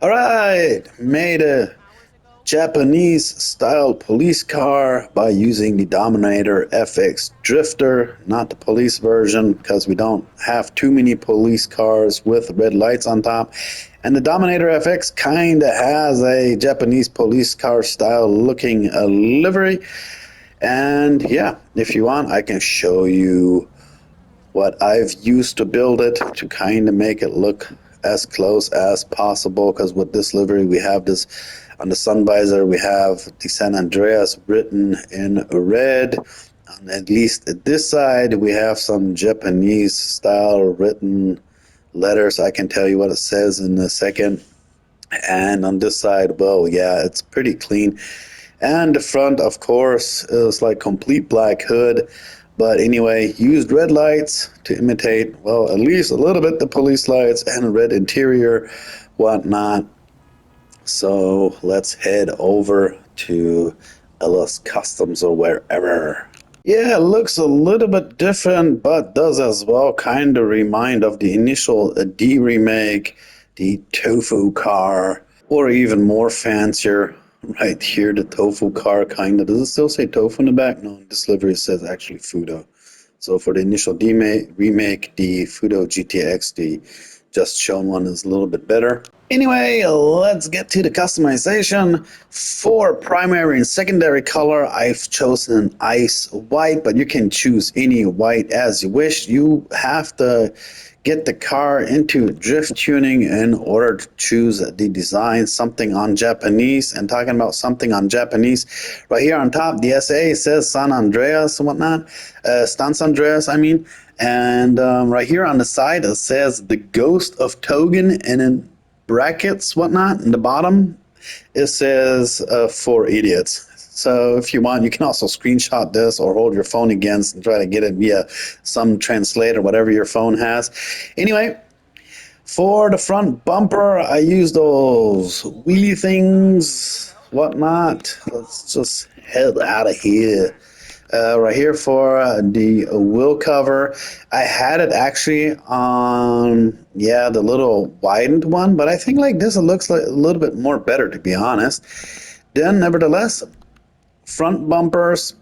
Alright, made a Japanese style police car by using the Dominator FX drifter, not the police version, because we don't have too many police cars with red lights on top. And the Dominator FX kind of has a Japanese police car style looking livery. And yeah, if you want, I can show you what I've used to build it to kind of make it look as close as possible. Because with this livery, we have this on the sun visor, we have the San Andreas written in red. On at least at this side, we have some Japanese style written letters. I can tell you what it says in a second. And on this side, well, yeah, it's pretty clean. And the front, of course, is like complete black hood. But anyway, used red lights to imitate, well, at least a little bit the police lights and a red interior, whatnot. So let's head over to LS Customs or wherever. Yeah, it looks a little bit different, but does as well kind of remind of the initial D remake, the Tofu car, or even more fancier. Right here, the Tofu car kind of. Does it still say Tofu in the back? No, this livery says actually Fudo. So for the initial D remake, the Fudo GTX, the just shown one is a little bit better. Anyway, let's get to the customization. For primary and secondary color, I've chosen ice white, but you can choose any white as you wish. You have to get the car into drift tuning in order to choose the design, something on Japanese. And talking about something on Japanese, right here on top, the SA says San Andreas and whatnot, San Andreas, I mean. And right here on the side, it says the Ghost of Togen, and in brackets, whatnot, in the bottom, it says for idiots. So if you want, you can also screenshot this or hold your phone against and try to get it via some translator, whatever your phone has. Anyway, for the front bumper, I use those wheelie things, whatnot. Let's just head out of here. Right here for the wheel cover, I had it actually on, yeah, the little widened one, but I think like this, it looks like a little bit more better, to be honest. Then, nevertheless, front bumpers,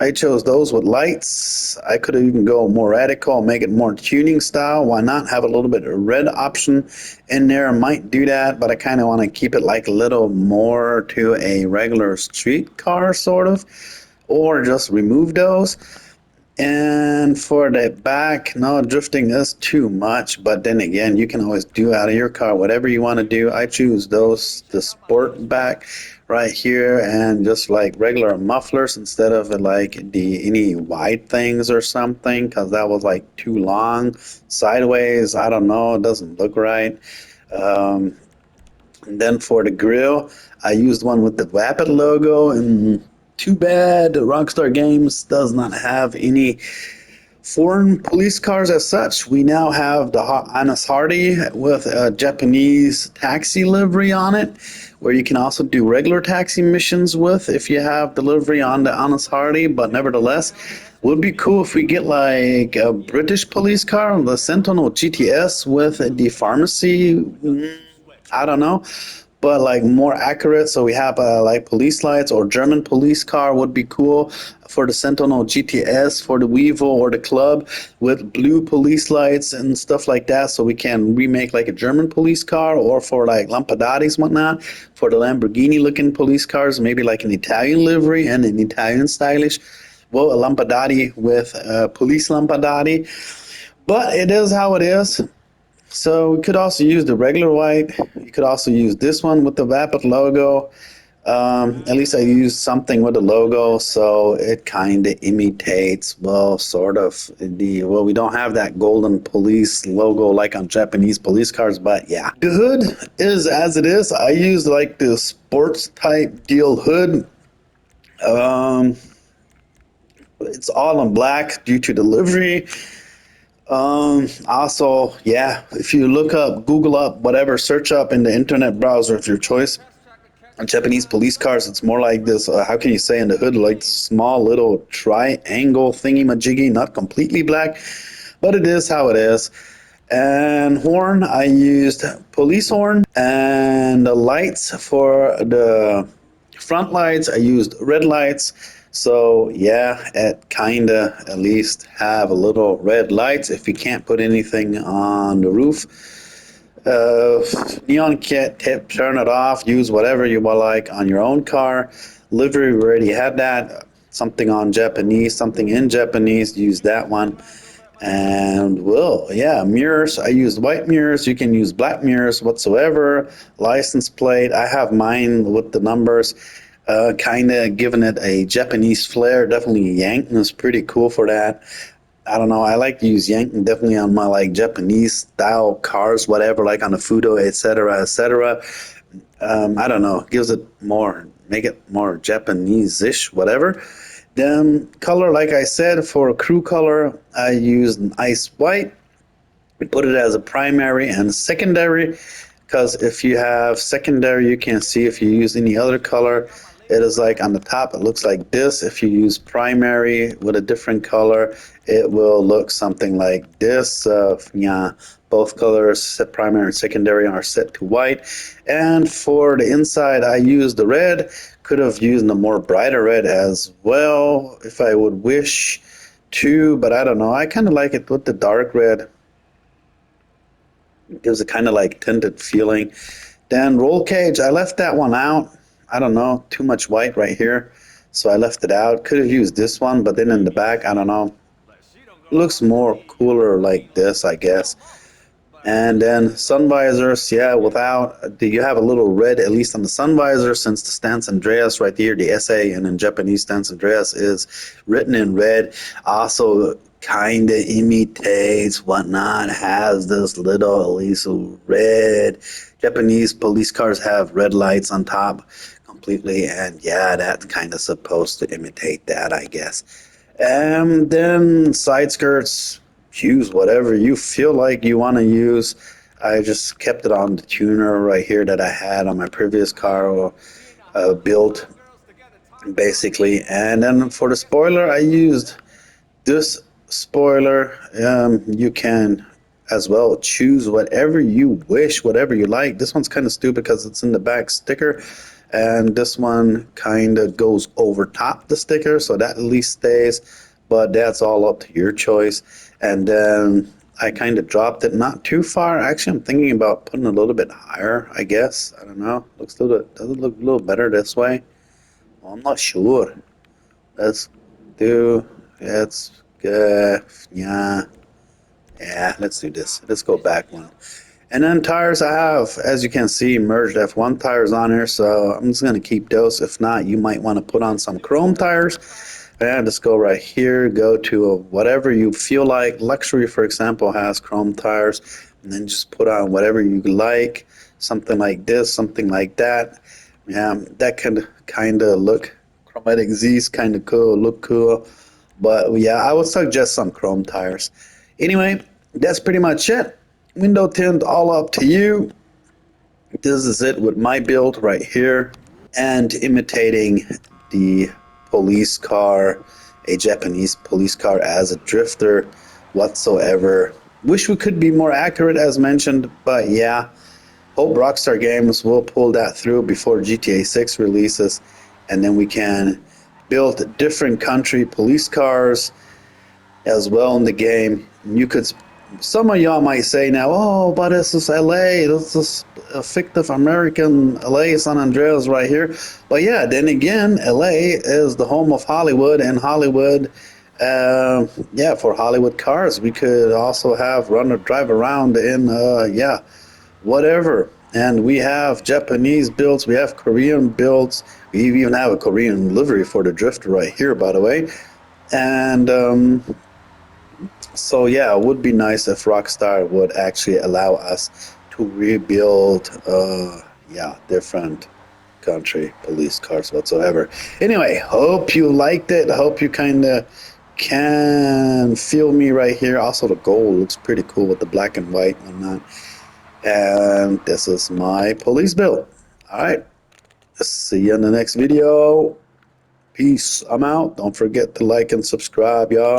I chose those with lights. I could even go more radical, make it more tuning style. Why not have a little bit of red option in there? I might do that, but I kind of want to keep it like a little more to a regular street car, sort of, or just remove those. And for the back, no, drifting is too much, but then again, you can always do out of your car whatever you want to do. I choose those, the sport back right here, and just like regular mufflers instead of like the any wide things or something, because that was like too long sideways. I don't know, it doesn't look right. And then for the grill, I used one with the Vapid logo, and too bad Rockstar Games does not have any foreign police cars as such. We now have the Honest Hardy with a Japanese taxi livery on it, where you can also do regular taxi missions with if you have delivery on the Honest Hardy. But nevertheless, would be cool if we get like a British police car, the Sentinel GTS with the pharmacy. I don't know, but like more accurate. So we have like police lights, or German police car would be cool for the Sentinel GTS, for the Weevil or the Club, with blue police lights and stuff like that. So we can remake like a German police car, or for like Lampadottis, whatnot, for the Lamborghini looking police cars, maybe like an Italian livery and an Italian stylish. Well, a Lampadati with a police Lampadati. But it is how it is. So we could also use the regular white. You could also use this one with the Vapid logo. At least I used something with the logo, so it kind of imitates, well, sort of the, well, we don't have that golden police logo like on Japanese police cars, but yeah. The hood is as it is. I used like the sports type deal hood. It's all in black due to delivery. Also, yeah, if you look up, Google up, whatever, search up in the internet browser of your choice, on Japanese police cars, it's more like this, how can you say in the hood, like small little triangle thingy majiggy, not completely black, but it is how it is. And horn, I used police horn, and And the lights for the front lights, I used red lights. So yeah, it kinda at least have a little red lights if you can't put anything on the roof. Neon kit tip, turn it off, use whatever you like on your own car. Livery, we already had that. Something on Japanese, something in Japanese, use that one. And well, yeah, mirrors. I used white mirrors. You can use black mirrors whatsoever. License plate. I have mine with the numbers. Kind of giving it a Japanese flair. Definitely Yankton is pretty cool for that. I don't know. I like to use Yankton definitely on my like Japanese style cars, whatever, like on the Fudo, etc., etc. I don't know. Gives it more, make it more Japanese-ish, whatever. Then color, like I said, for crew color, I used an ice white. We put it as a primary and secondary because if you have secondary, you can see if you use any other color. It is like on the top, it looks like this. If you use primary with a different color, it will look something like this. Yeah, both colors, primary and secondary, are set to white. And for the inside, I used the red. Could have used a more brighter red as well if I would wish to, but I don't know. I kind of like it with the dark red. It gives a kind of like tinted feeling. Then roll cage, I left that one out. I don't know, too much white right here, so I left it out. Could have used this one, but then in the back, I don't know. It looks more cooler like this, I guess. And then sun visors, yeah, without, do you have a little red, at least on the sun visor, since the Stance Andreas right here, the SA, and in Japanese Stance Andreas is written in red. Also, kind of imitates whatnot, has this little, at least red. Japanese police cars have red lights on top completely, and yeah, that's kind of supposed to imitate that, I guess. And then side skirts, use whatever you feel like you want to use. I just kept it on the tuner right here that I had on my previous car built, basically. And then for the spoiler, I used this spoiler. You can as well choose whatever you wish, whatever you like. This one's kind of stupid because it's in the back sticker, and this one kind of goes over top the sticker, so that at least stays, but that's all up to your choice. And then I kind of dropped it not too far. Actually, I'm thinking about putting it a little bit higher, I guess. I don't know. Looks a little, does it look a little better this way? Well, I'm not sure. Let's do, let's, yeah. Yeah, let's do this. Let's go back one. And then tires, I have, as you can see, merged F1 tires on here, so I'm just going to keep those. If not, you might want to put on some chrome tires. And let's go right here, go to whatever you feel like. Luxury, for example, has chrome tires. And then just put on whatever you like. Something like this, something like that. Yeah, that can kind of look, chromatic Z's kind of cool, look cool. But yeah, I would suggest some chrome tires. Anyway, that's pretty much it. Window tint, all up to you. This is it with my build right here. And imitating the police car, a Japanese police car as a drifter whatsoever. Wish we could be more accurate as mentioned, but yeah. Hope Rockstar Games will pull that through before GTA 6 releases, and then we can build different country police cars as well in the game. You could, some of y'all might say now, oh, but this is LA, this is a fictive American LA, San Andreas right here. But yeah, then again, LA is the home of Hollywood, and Hollywood, yeah, for Hollywood cars, we could also have run or drive around in, yeah, whatever. And we have Japanese builds, we have Korean builds, we even have a Korean livery for the drifter right here, by the way. And so yeah, it would be nice if Rockstar would actually allow us to rebuild, yeah, different country police cars whatsoever. Anyway, hope you liked it. Hope you kind of can feel me right here. Also, the gold looks pretty cool with the black and white and whatnot. And this is my police build. All right, see you in the next video. Peace. I'm out. Don't forget to like and subscribe, y'all.